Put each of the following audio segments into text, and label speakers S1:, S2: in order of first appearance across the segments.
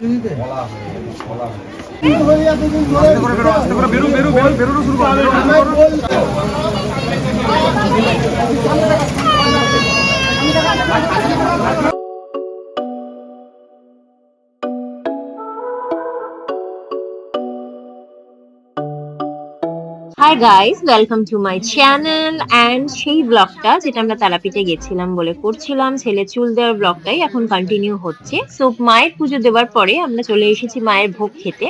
S1: Hi guys, welcome to my channel. And সেই ব্লগটা যেটা আমরা তারাপীঠে গেছিলাম বলে করছিলাম, ছেলে চুল দেওয়ার ব্লগটাই এখন কন্টিনিউ হচ্ছে। সো মায়ের পুজো দেওয়ার পরে আমরা চলে এসেছি মায়ের ভোগ খেতে।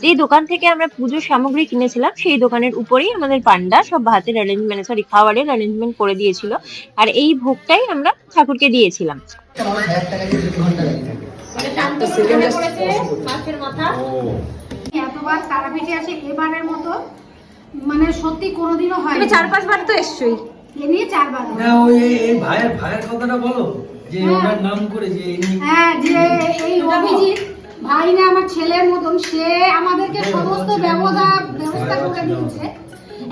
S1: যেই দোকান থেকে আমরা পুজোর সামগ্রী কিনেছিলাম সেই দোকানের উপরেই আমাদের পান্ডা সব ভাতের অ্যারেঞ্জমেন্ট, সরি খাবারের অ্যারেঞ্জমেন্ট করে দিয়েছিল। আর এই ভোগটাই আমরা ঠাকুরকে দিয়েছিলাম।
S2: এতবার তারাপীঠে আসে এবারের মতো মানে সত্যি কোনোদিনও হয় না।
S3: 4-5 বার তো এসছই,
S2: এ নিয়ে 4 বার
S4: না ওই এই ভাইয়ের কথাটা বলো যে ওনার নাম করে যে
S2: হ্যাঁ, যে এই অভিজিৎ ভাই না আমার ছেলের মতন, সে আমাদেরকে সমস্ত ব্যবস্থা করে দিয়েছে।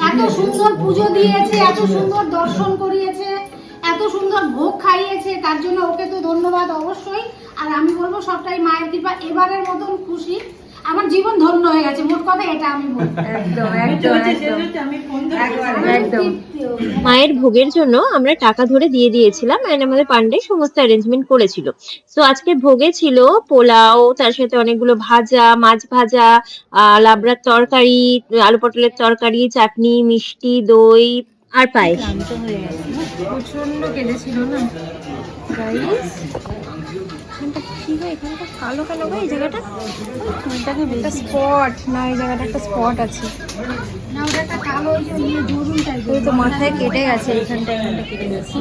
S2: এত সুন্দর পুজো দিয়েছে, এত সুন্দর দর্শন করিয়েছে, এত সুন্দর ভোগ খাইয়েছে, তার জন্য ওকে তো ধন্যবাদ অবশ্যই। আর আমি বলবো সবটাই মায়ের কৃপা। এবারের মতন খুশি, আমার জীবন ধন্য হয়ে গেছে, মোট কথা এটা আমি বলবো।
S3: একদম।
S1: মায়ের ভোগের জন্য আমরা টাকা ধরে দিয়ে দিয়েছিলাম, এন্ড আমাদের পান্ডে সমস্ত অ্যারেঞ্জমেন্ট করেছিল। সো আজকে ভোগে ছিল পোলাও, তার সাথে অনেকগুলো ভাজা, মাছ ভাজা, লাবড়ার তরকারি, আলু পটলের তরকারি, চাটনি, মিষ্টি, দই আর পায়েস।
S3: প্রচন্ড কেঁদেছিল না গাইস। এখানটা কি হয়, এখানটা কালো কালো হয় এই জায়গাটা, একটা স্পট না, এই জায়গাটা একটা স্পট আছে
S2: না, ওটা একটা কালো ওই যে জরুন টাইপের।
S3: ওই তো মাথায় কেটে গেছে, এখানটা কেটে গেছে।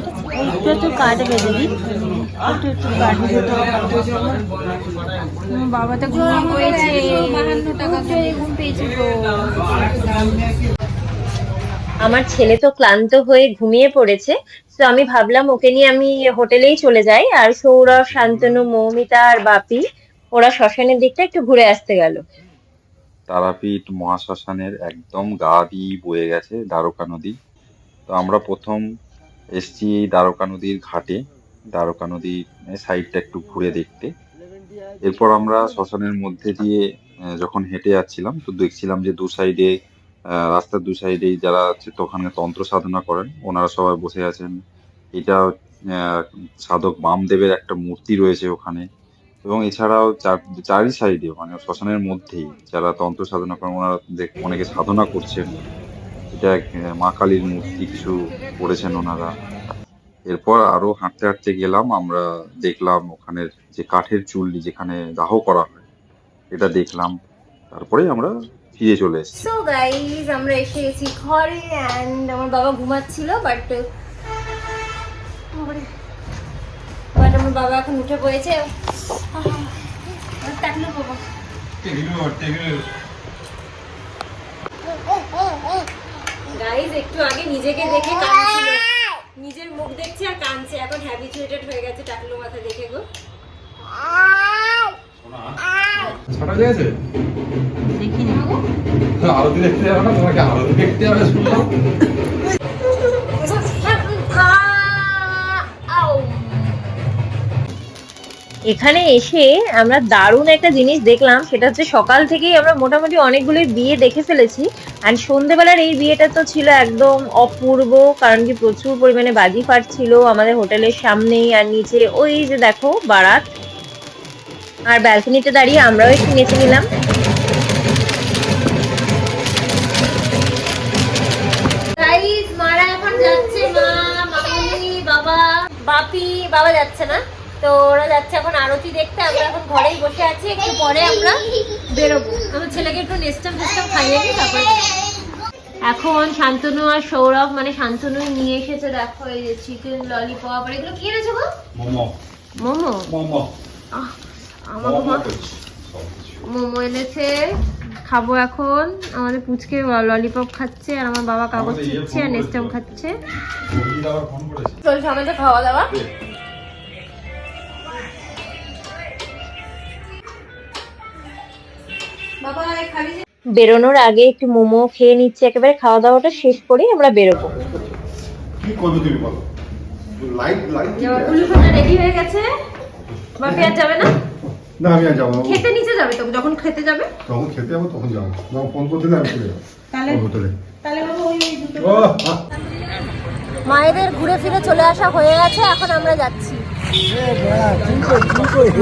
S3: একটু একটু কাটবে দিদি, একটু একটু কাটবে। বাবা তো ঘুম পেয়েছে, 52 টাকা ঘুম পেয়েছে তো।
S1: আমার ছেলে তো ক্লান্ত হয়ে ঘুমিয়ে পড়েছে। তো আমি ভাবলাম ওকে নিয়ে আমি হোটেলেই চলে যাই, আর সৌরভ, শান্তনু, মৌমিতা আর বাপি ওরা শ্মশানের দিকটা একটু ঘুরে আসতে গেল।
S5: তারাপীঠ মহাশ্মশানের একদম গা দিয়ে বয়ে গেছে দ্বারকা নদী। তো আমরা প্রথম এসছি এই দ্বারকা নদীর ঘাটে, দ্বারকা নদীর সাইডটা একটু ঘুরে দেখতে। এরপর আমরা শ্মশানের মধ্যে দিয়ে যখন হেঁটে যাচ্ছিলাম তো দেখছিলাম যে দু সাইডে, রাস্তার দু সাইডে যারা আছে তো ওখানে তন্ত্র সাধনা করেন ওনারা সবাই বসে আছেন। এটা সাধক বামদেবের একটা মূর্তি রয়েছে ওখানে, এবং এছাড়াও চারি সাইডে মানে শ্মশানের মধ্যেই যারা তন্ত্র সাধনা করেন ওনারা অনেকে সাধনা করছেন। এটা মা কালীর মূর্তি কিছু করেছেন ওনারা। এরপর আরো হাঁটতে হাঁটতে গেলাম, আমরা দেখলাম ওখানের যে কাঠের চুল্লি যেখানে দাহ করা হয় এটা দেখলাম। তারপরে আমরা ফিরে চলে এসেছি।
S3: সো গাইস, আমরা এসে গেছি ঘরে এন্ড আমার বাবা ঘুমাচ্ছিল, বাট আমার বাবা এখন উঠে পড়েছে। গাইস একটু আগে নিজেকে দেখে কাঁদছিল, নিজের মুখ দেখছে আর কাঁদছে, এখন হ্যাবিচুয়েটেড হয়ে গেছে টাকলু মাথা দেখে গো।
S6: ছটা গেছে দেখিনি, আরতি দেখতে যাবে না? তোমাকে আরতি দেখতে যাবে শুনলাম।
S1: এখানে এসে আমরা দারুণ একটা জিনিস দেখলাম, সেটা হচ্ছে সকাল থেকেই আমরা মোটামুটি অনেকগুলো বিয়ে দেখে ফেলেছি। অ্যান্ড সন্ধ্যেবেলার এই বিয়েটা তো ছিল একদম অপূর্ব, কারণ কি প্রচুর পরিমাণে বাজি ফাটছিল আমাদের হোটেলের সামনেই, আর নিচে ওই যে দেখো বারাত। আর ব্যালকনিতে দাঁড়িয়ে আমরাও একটু নেচে নিলাম।
S3: গাইস মারা এখন যাচ্ছে, মা, মামনি, বাবা, বাপি, বাবা যাচ্ছে না তো, ওরা যাচ্ছে এখন আরতি দেখতে। আমরা এখন ঘরেই বসে আছি, একটু পরে আমরা বেরোবো। আমার ছেলেকে একটু নেস্টাম খাইয়ে দিই তারপরে। এখন শান্তনু আর সৌরভ, মানে শান্তনু নিয়ে এসেছে দেখো এই যে চিকেন ললিপপ, আর এগুলো কি এনেছো গো? মোমো। মোমো? মোমো। আমার মোমো এনেছে, খাবো এখন। আমাদের পুচকে ললিপপ খাচ্ছে, আর আমার বাবা কাগজ চিপছে আর নেস্টাম খাচ্ছে। চলছে আমাদের খাওয়া দাওয়া।
S1: বেরোনোর আগে একটু মোমো খেয়ে নিচ্ছি, একেবারে খাওয়া দাওয়াটা শেষ করেই আমরা বেরোবো।
S6: কি করবে তুমি বলো? লাইট
S3: রেডি হয়ে গেছে, বাপি আর যাবে না?
S7: না আমি আর যাবো না।
S3: খেতে নিচে যাবে তো, যখন খেতে যাবে
S7: যখন খেতে যাবো তখন যাবো, যখন ফোন করে দিলে আমি চলে যাবো ওর হোটেলে। ও, আহ।
S3: মায়েদের ঘুরে ফিরে চলে আসা হয়ে গেছে, এখন আমরা যাচ্ছি।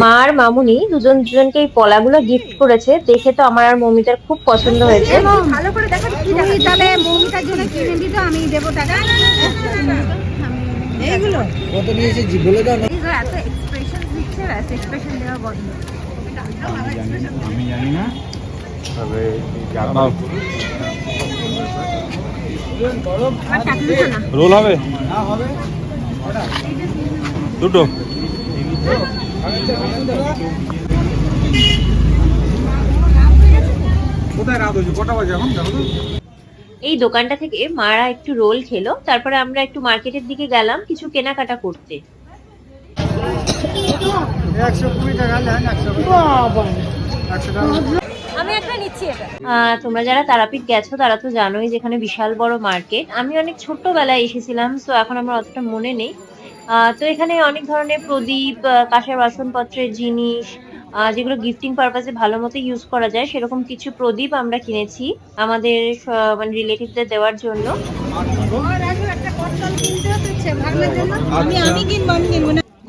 S1: মা আর মামুনি দুজনকে এই পলাগুলো গিফট করেছে, দেখে তো আমার আর মৌমিতার খুব পছন্দ হয়েছে।
S2: ভালো করে দেখো কি তুমি তাহলে মৌমিতার জন্য কিনে দিত, আমি দেবো টাকা। এইগুলো
S4: কত নিয়েছে বলে দাও না।
S2: এত এক্সপ্রেশন দিচ্ছে, এত এক্সপ্রেশন দেওয়া বন্ধ।
S6: আমি জানি না, তবে রোল হবে দুটো। কোথায় রাত হয়েছে, কটা বাজে এখন দেখো তো?
S1: এই দোকানটা থেকে মারা একটু রোল খেলো, তারপরে আমরা একটু মার্কেটের দিকে গেলাম কিছু কেনাকাটা করতে।
S7: 120 টাকা নেন, 100 টাকা।
S3: আমি একটা নিচ্ছি এটা।
S1: তোমরা যারা তারাপীঠ গেছো তারা তো জানোই যেখানে বিশাল বড় মার্কেট। আমি অনেক ছোট্টবেলায় এসেছিলাম, তো এখন আমার অতটা মনে নেই। তো এখানে অনেক ধরনের প্রদীপ, কাঁসার বাসনপত্রের জিনিস, যেগুলো গিফটিং পারপাসে ভালো মতো ইউজ করা যায় সেরকম কিছু প্রদীপ আমরা কিনেছি আমাদের মানে রিলেটিভদের দেওয়ার জন্য।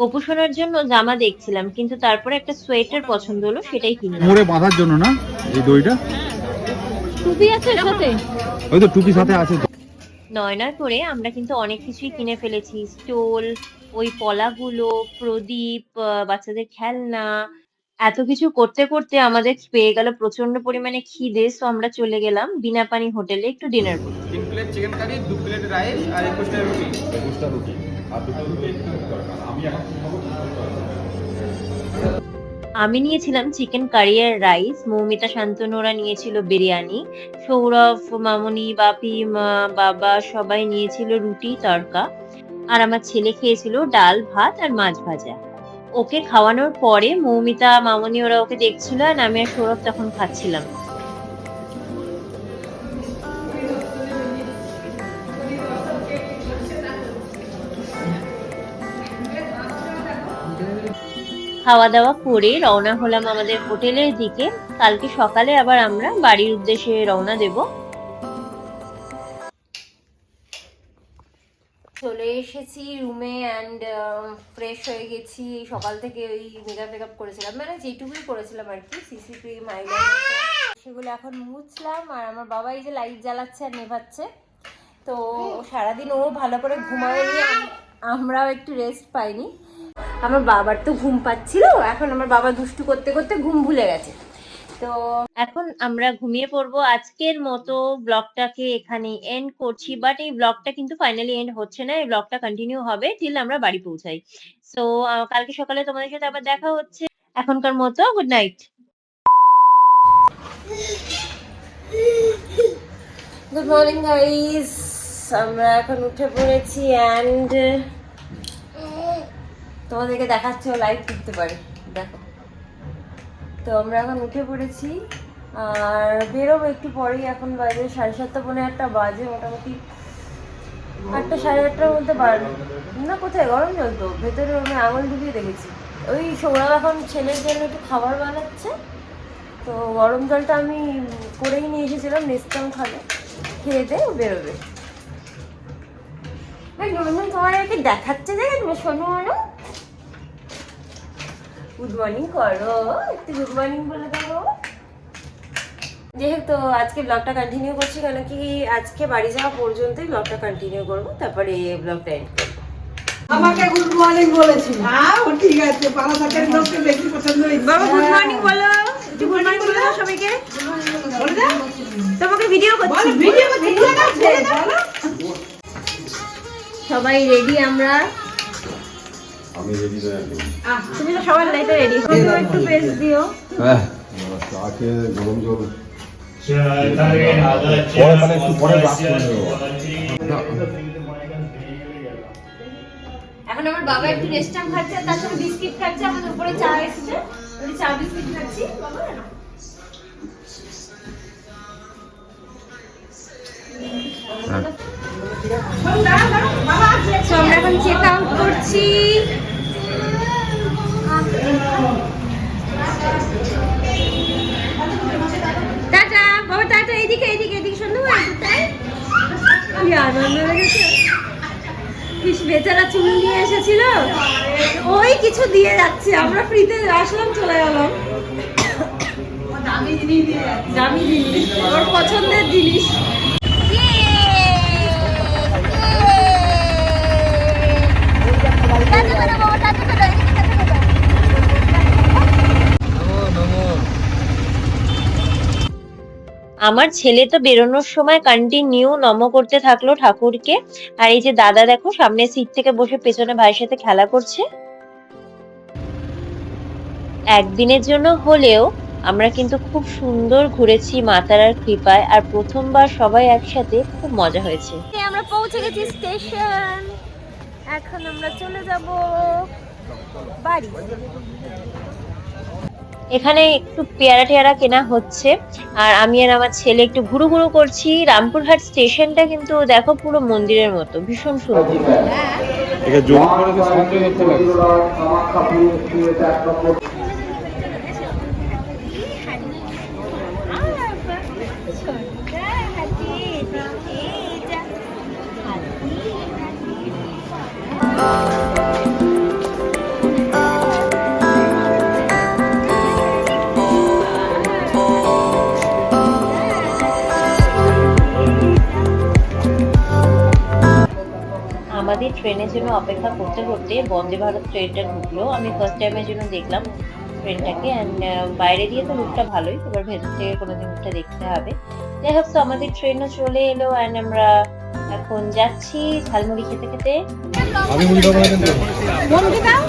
S1: গোপু সোনার জন্য জামা দেখছিলাম, কিন্তু তারপরে একটা সোয়েটার পছন্দ হলো, সেটাই কিনলাম।
S6: মোড়ে বাঁধার জন্য না এই দড়িটা?
S3: টুপি আছে সাথে,
S6: ওই তো টুপি সাথে আছে।
S1: নয় করে আমরা কিন্তু অনেক কিছুই কিনে ফেলেছি, স্টোল, ওই পলাগুলো, প্রদীপ, বাচ্চাদের খেলনা। এত কিছু করতে করতে আমাদের পেয়ে গেল প্রচন্ড পরিমাণে খিদে, তো আমরা চলে গেলাম বিনা পানি হোটেলে একটু ডিনার করতে।
S6: 3 plate chicken curry, 2 plate rice আর 21টা রুটি। 21টা রুটি আর 2টা রুটি দরকার। আমি এখন
S1: আমি নিয়েছিলাম চিকেন কারি আর রাইস, মৌমিতা শান্তনু ওরা নিয়েছিল বিরিয়ানি, সৌরভ, মামুনি, বাপি, মা, বাবা সবাই নিয়েছিল রুটি তড়কা, আর আমার ছেলে খেয়েছিল ডাল ভাত আর মাছ ভাজা। ওকে খাওয়ানোর পরে মৌমিতা, মামুনি ওরা ওকে দেখছিল, আর আমি আর সৌরভ তখন খাচ্ছিলাম। খাওয়া দাওয়া করে রওনা হলাম আমাদের হোটেলের দিকে। কালকে সকালে আবার আমরা বাড়ির উদ্দেশ্যে রওনা দেব। চলে এসেছি রুমে অ্যান্ড ফ্রেশ হয়ে গেছি। সকাল থেকে ওই মেকআপ করেছিলাম, মানে যেটুকুই করেছিলাম আর কি, সিসি ক্রিম, আইলাইনার, সেগুলো এখন মুছলাম। আর আমার বাবা এই যে লাইট জ্বালাচ্ছে আর নেভাচ্ছে, তো সারাদিন ও ভালো করে ঘুমায়নি, আমরাও একটু রেস্ট পাইনি। আমার বাবার তো ঘুম পাচ্ছিল, এখন আমার বাবা দুষ্টু করতে করতে ঘুম ভুলে গেছে, তো এখন আমরা ঘুমিয়ে পড়বো। আজকের মতো ব্লগটাকে এখানে এন্ড করছি, বাট এই ব্লগটা কিন্তু ফাইনালি এন্ড হচ্ছে না, এই ব্লগটা কন্টিনিউ হবে টিল আমরা বাড়ি পৌঁছাই। সো কালকে সকালে তোমাদের সাথে আবার দেখা হচ্ছে। এখনকার মতো good night.
S3: Good morning guys, আমরা এখন উঠে পড়েছি অ্যান্ড তোমাদেরকে দেখাচ্ছে ও লাইভ করতে পারে, দেখো। তো আমরা এখন উঠে পড়েছি আর বেরোবো একটু পরেই। এখন বাজে 7:30 পৌনে 8টা বাজে, মোটামুটি 8টা 8:30টার মধ্যে বাড়বে না। কোথায় গরম জল তো ভেতরে, আমি আঙুল ডুবিয়ে দেখেছি। ওই সৌরভ এখন ছেলের জন্য একটু খাবার বানাচ্ছে, তো গরম জলটা আমি করেই নিয়ে এসেছিলাম, নেস্টাম খাবে, খেয়ে দিয়ে বেরোবে। তোমাদেরকে দেখাচ্ছে, দেখে তুমি শোনো আরো। গুড মর্নিং করো, একটু গুড মর্নিং বলে দেবো। যেহেতু আজকে ব্লগটা কন্টিনিউ করছি, কেন কি আজকে বাড়ি যাওয়া পর্যন্তই ব্লগটা কন্টিনিউ করবো, তারপরে ব্লগটা এন্ড করবো।
S8: আমাকে গুড মর্নিং বলেছি। হ্যাঁ ও ঠিক আছে, পাড়া থাকার লোককে বেশি পছন্দ হয়েছে।
S3: বাবা গুড মর্নিং বলো, একটু গুড মর্নিং বলে দাও সবাইকে।
S8: বলে দাও,
S3: তোমাকে ভিডিও করছি,
S8: বলো ভিডিও করতে বলে দাও, বলো।
S3: সবাই রেডি আমরা।
S7: আমি রেডি হয়ে আছি।
S3: তুমি তো সবার লাইটে রেডি, তুমিও একটু পেজ দিও।
S7: হ্যাঁ, চা খেয়ে গরম জল।
S6: তাহলে একটু পরে ব্রাশ করে নেবো।
S3: এখন আমার বাবা একটু রেস্টাম খাচ্ছে, আর তার সাথে বিস্কিট খাচ্ছে। আমাদের উপরে চা এসেছে, ওই চা বিস্কিট খাচ্ছি। বাবা তো আমরা এখন চেক আউট করছি। টাটা বাবা, টাটা। এদিকে এদিকে এদিকে শুনতে পাই তাই কি আনন্দ লেগেছে। বেশ বেচারা চুল নিয়ে এসেছিল, ওই কিছু দিয়ে যাচ্ছে, আমরা ফ্রিতে আসলাম চলে গেলাম। দামি জিনিস, ওর পছন্দের জিনিস।
S1: আমার ছেলে তো বেরোনোর সময় কন্টিনিউ নম করতে থাকলো ঠাকুরকে। আর এই যে দাদা দেখো সামনে সিট থেকে বসে পেছনে ভাইয়ের সাথে খেলা করছে। একদিনের জন্য হলেও আমরা কিন্তু খুব সুন্দর ঘুরেছি মা তারার কৃপায়। আর প্রথমবার সবাই একসাথে খুব মজা হয়েছে।
S3: আমরা পৌঁছে গেছি স্টেশন, এখন আমরা চলে যাব বাড়ি।
S1: এখানে একটু পেয়ারা টেয়ারা কেনা হচ্ছে আর আমি আর আমার ছেলে একটু ঘুরু ঘুরু করছি। রামপুরহাট স্টেশনটা কিন্তু দেখো পুরো মন্দিরের মতো, ভীষণ সুন্দর।
S6: এটা জোর করে যে সাউন্ডটা করতে লাগে।
S1: আমাদের ট্রেনের জন্য অপেক্ষা করতে করতে বন্দে ভারত ট্রেনটা ঢুকলো। আমি ফার্স্ট টাইমের জন্য দেখলাম ট্রেনটাকে। অ্যান্ড বাইরে দিয়ে তো লুকটা ভালোই, এবার ভেতর থেকে কোনোদিন লুকটা দেখতে হবে। যাই হোক, তো আমাদের ট্রেনও চলে এলো অ্যান্ড আমরা এখন যাচ্ছি ঝালমুড়ি খেতে খেতে।
S6: আমি মুড়ি খাবো না কিন্তু।
S2: বন্ধু দাও।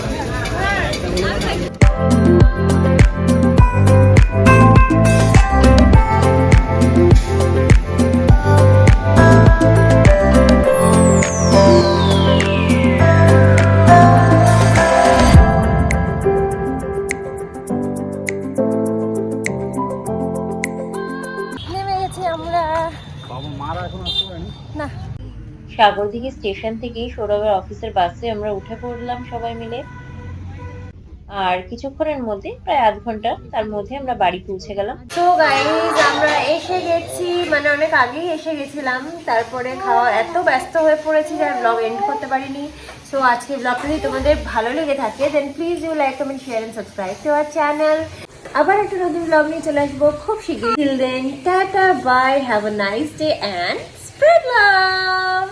S3: নেমে গেছি আমরা। না,
S1: সাগরদিঘি স্টেশন থেকেই সৌরভের অফিসের বাসে আমরা উঠে পড়লাম সবাই মিলে। আর কিছুক্ষণের মধ্যে প্রায় আধ ঘন্টা তার মধ্যে আমরা বাড়ি পৌঁছে গেলাম।
S3: তো গাইজ আমরা এসে গেছি, মানে অনেক আগেই এসে গেছিলাম। তারপরে খাওয়া এত ব্যস্ত হয়ে পড়েছি যে ব্লগ এন্ড করতে পারিনি। সো আজকে ব্লগটা যদি তোমাদের ভালো লেগে থাকে then please you like, comment, share and subscribe to our channel. আবার একটা নতুন ব্লগ নিয়ে চলে আসবো খুব শীঘ্রই। Till then tata, bye, have a nice day and spread love.